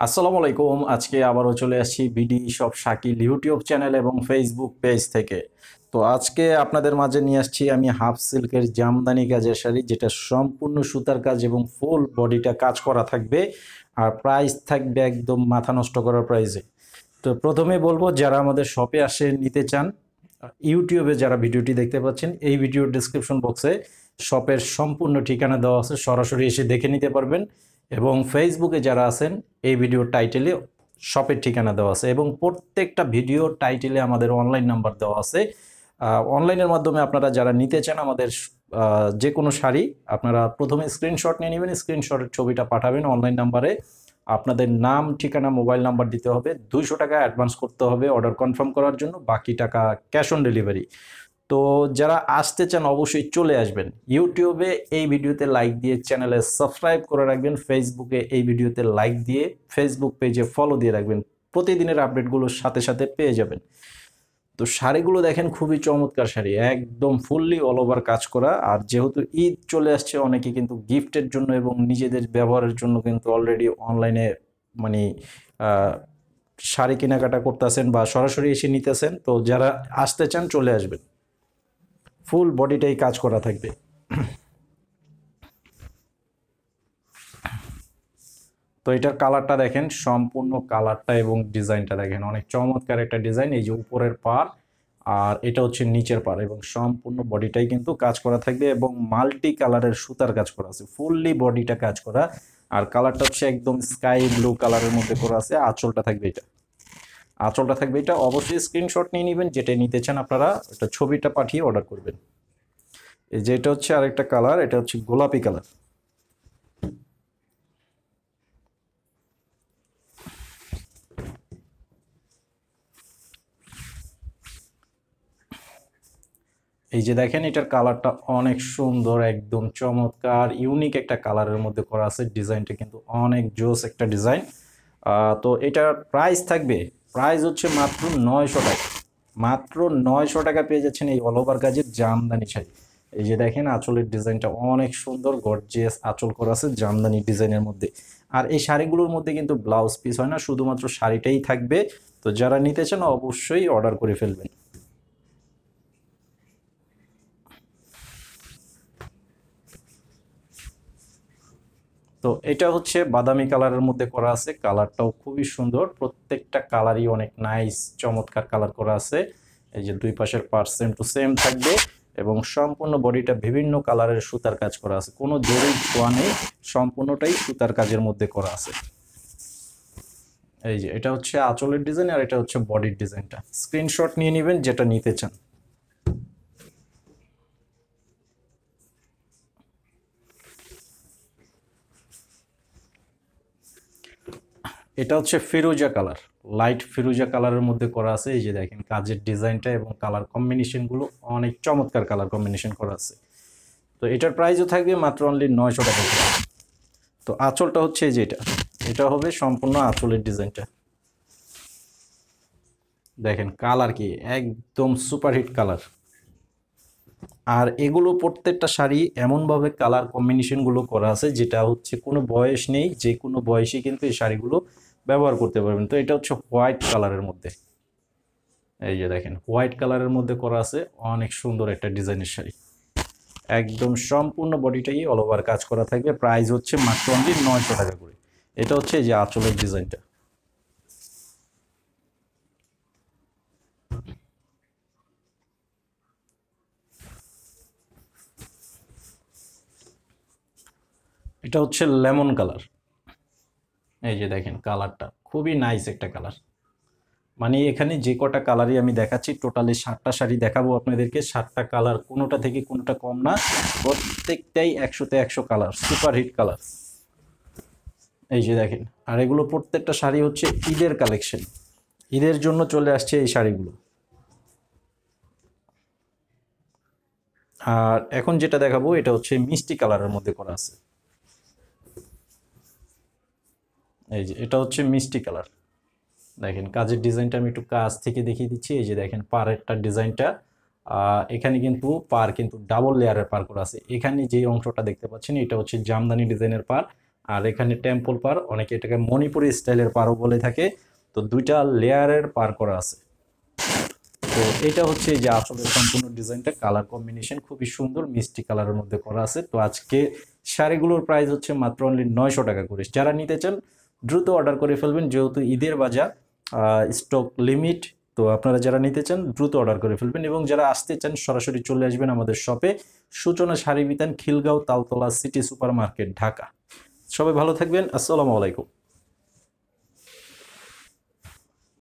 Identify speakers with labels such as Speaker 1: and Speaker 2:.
Speaker 1: আসসালামু আলাইকুম। আজকে আবারও চলে আসছি BD shop Shakil YouTube channel এবং ফেসবুক পেজ থেকে। তো আজকে আপনাদের মাঝে নিয়ে আসছি আমি হাফ সিল্কের জামদানি কাজের শাড়ি, যেটা সম্পূর্ণ সুতার কাজ এবং ফুল বডিটা কাজ করা থাকবে। আর প্রাইস থাকবে একদম মাথা নষ্ট করার প্রাইসে। তো প্রথমে বলবো, যারা আমাদের শপে আসে নিতে চান, ইউটিউবে যারা ভিডিওটি দেখতে পাচ্ছেন, এই ভিডিওর ডেসক্রিপশন বক্সে শপের সম্পূর্ণ ঠিকানা দেওয়া আছে, সরাসরি এসে দেখে নিতে পারবেন। এবং ফেসবুকে যারা আছেন, এই ভিডিওর টাইটেলে শপের ঠিকানা দেওয়া আছে এবং প্রত্যেকটা ভিডিওর টাইটেলে আমাদের অনলাইন নাম্বার দেওয়া আছে। অনলাইনের মাধ্যমে আপনারা যারা নিতে চান আমাদের যে কোনো শাড়ি, আপনারা প্রথমে স্ক্রিনশট নিয়ে নেবেন, স্ক্রিনশটের ছবিটা পাঠাবেন অনলাইন নাম্বারে। আপনাদের নাম, ঠিকানা, মোবাইল নাম্বার দিতে হবে, 200 টাকা অ্যাডভান্স করতে হবে অর্ডার কনফার্ম করার জন্য, বাকি টাকা ক্যাশ অন ডেলিভারি। তো যারা আসতে চান অবশ্যই চলে আসবেন। ইউটিউবে এই ভিডিওতে লাইক দিয়ে চ্যানেলে সাবস্ক্রাইব করে রাখবেন, ফেসবুকে এই ভিডিওতে লাইক দিয়ে ফেসবুক পেজে ফলো দিয়ে রাখবেন, প্রতিদিনের আপডেটগুলোর সাথে সাথে পেয়ে যাবেন। তো শাড়িগুলো দেখেন, খুবই চমৎকার শাড়ি, একদম ফুললি অল ওভার কাজ করা। আর যেহেতু ঈদ চলে আসছে, অনেকে কিন্তু গিফটের জন্য এবং নিজেদের ব্যবহারের জন্য কিন্তু অলরেডি অনলাইনে মানে আহ, শাড়ি কেনাকাটা করতেছেন বা সরাসরি এসে নিতেছেন। তো যারা আসতে চান চলে আসবেন, ফুল বডিটাই কাজ করা থাকবে। তো এটার কালারটা দেখেন, সম্পূর্ণ কালারটা এবং ডিজাইনটা দেখেন, অনেক চমৎকার একটা ডিজাইন। এই যে উপরের পার আর এটা হচ্ছে নিচের পার, এবং সম্পূর্ণ বডিটাই কিন্তু কাজ করা থাকবে এবং মাল্টি কালারের সুতার কাজ করা আছে, ফুললি বডিটা কাজ করা। আর কালারটা হচ্ছে একদম স্কাই ব্লু কালারের মধ্যে করা আছে। আঁচলটা থাকবে এটা, আঁচলটা থাকবে এটা। অবশ্যই স্ক্রিনশট নিয়ে নেবেন, যেটা নিতে চান আপনারা এটা ছবিটা পাঠিয়ে অর্ডার করবেন। এই যে এটা হচ্ছে আরেকটা কালার, এটা হচ্ছে গোলাপি কালার। এই যে দেখেন, এটার কালারটা অনেক সুন্দর, একদম চমৎকার ইউনিক একটা কালারের মধ্যে করা আছে। ডিজাইনটা কিন্তু অনেক জোস একটা ডিজাইন। তো এটার প্রাইস থাকবে, প্রাইস হচ্ছে মাত্র 900 টাকা। মাত্র 900 টাকা পেয়ে যাচ্ছেন এই অল ওভার কাজের জামদানি শাড়ি। এই যে দেখেন, আঁচলের ডিজাইনটা অনেক সুন্দর, গর্জিয়াস আঁচল করা আছে জামদানি ডিজাইনের মধ্যে। আর এই শাড়িগুলোর মধ্যে কিন্তু ব্লাউজ পিস হয় না, শুধুমাত্র শাড়িটাই থাকবে। তো যারা নিতে চান অবশ্যই অর্ডার করে ফেলবেন। তো এটা হচ্ছে বাদামি কালারের মধ্যে করা আছে, কালারটাও খুবই সুন্দর, প্রত্যেকটা কালারই অনেক নাইস, চমৎকার কালার করা আছে। এই যে দুই পাশের পার্ট সেম টু সেম থাকবে এবং সম্পূর্ণ বডিটা বিভিন্ন কালারের সুতার কাজ করা আছে, কোনো জরি ছোঁয়া নেই, সম্পূর্ণটাই সুতার কাজের মধ্যে করা আছে। এই যে এটা হচ্ছে আঁচলের ডিজাইন আর এটা হচ্ছে বডির ডিজাইনটা। স্ক্রিনশট নিয়ে নেবেন যেটা নিতে চান। এটা হচ্ছে ফিরোজা কালার, লাইট ফিরোজা কালারের মধ্যে করা আছে। এই যে দেখেন কাজের ডিজাইনটা এবং কালার কম্বিনেশনগুলো অনেক চমৎকার কালার কম্বিনেশন করা আছে। তো এটার প্রাইসও থাকবে মাত্র অনলি 900 টাকা করে। তো আঁচলটা হচ্ছে এই যে এটা, এটা হবে সম্পূর্ণ আঁচলের ডিজাইনটা। দেখেন কালার কি, একদম সুপারহিট কালার। আর এগুলো প্রত্যেকটা শাড়ি এমনভাবে কালার কম্বিনেশনগুলো করা আছে, যেটা হচ্ছে কোনো বয়স নেই, যে কোনো বয়সে কিন্তু এই শাড়িগুলো ব্যবহার করতে পারবেন। তো এটা হচ্ছে হোয়াইট কালারের মধ্যে। এই যে দেখেন হোয়াইট কালারের মধ্যে করা আছে, অনেক সুন্দর একটা ডিজাইনের শাড়ি, একদম সম্পূর্ণ বডিটাই অল ওভার কাজ করা থাকবে। প্রাইস হচ্ছে মাত্র অনলি 900 টাকা করে। এটা হচ্ছে এই যে আঁচলের ডিজাইনটা। এটা হচ্ছে লেমন কালার। এই যে দেখেন কালারটা খুবই নাইস একটা কালার। মানে এখানে যে কটা কালারই আমি দেখাচ্ছি, টোটালি 7টা শাড়ি দেখাবো আপনাদেরকে, 7টা কালার কোনোটা থেকে কোনোটা কম না, প্রত্যেকটাই 100তে 100 কালার, সুপার হিট কালার। এই যে দেখেন, আর এগুলো প্রত্যেকটা শাড়ি হচ্ছে ঈদের কালেকশন, ঈদের জন্য চলে আসছে এই শাড়িগুলো। আর এখন যেটা দেখাবো এটা হচ্ছে মিষ্টি কালারের মধ্যে করা আছে। এই যে এটা হচ্ছে মিষ্টি কালার। দেখেন কাজের ডিজাইনটা আমি একটু কাছ থেকে দেখিয়ে দিচ্ছি। এই যে দেখেন পাড়েরটা ডিজাইনটা, এখানে কিন্তু পার কিন্তু ডাবল লেয়ারের পার করা আছে। এখানে যে অংশটা দেখতে পাচ্ছেন এটা হচ্ছে জামদানি ডিজাইনের পার, আর এখানে টেম্পল পার, অনেকে এটাকে মণিপুরি স্টাইলের পারও বলে থাকে। তো দুইটা লেয়ারের পার করা আছে। তো এটা হচ্ছে এই যে আসলে সম্পূর্ণ ডিজাইনটা, কালার কম্বিনেশন খুবই সুন্দর, মিষ্টি কালারের মধ্যে করা আছে। তো আজকে শাড়িগুলোর প্রাইস হচ্ছে মাত্র অনলি 900 টাকা করে। যারা নিতে চান দ্রুত অর্ডার করে ফেলবেন, যেহেতু ঈদের বাজার, স্টক লিমিট। তো আপনারা যারা নিতে চান দ্রুত অর্ডার করে ফেলবেন, এবং যারা আসতে চান সরাসরি চলে আসবেন আমাদের শপে, Suchana sari Bitan, Khilgaon, Taltala, city super market, Dhaka. সবাই ভালো থাকবেন। আসসালামু আলাইকুম।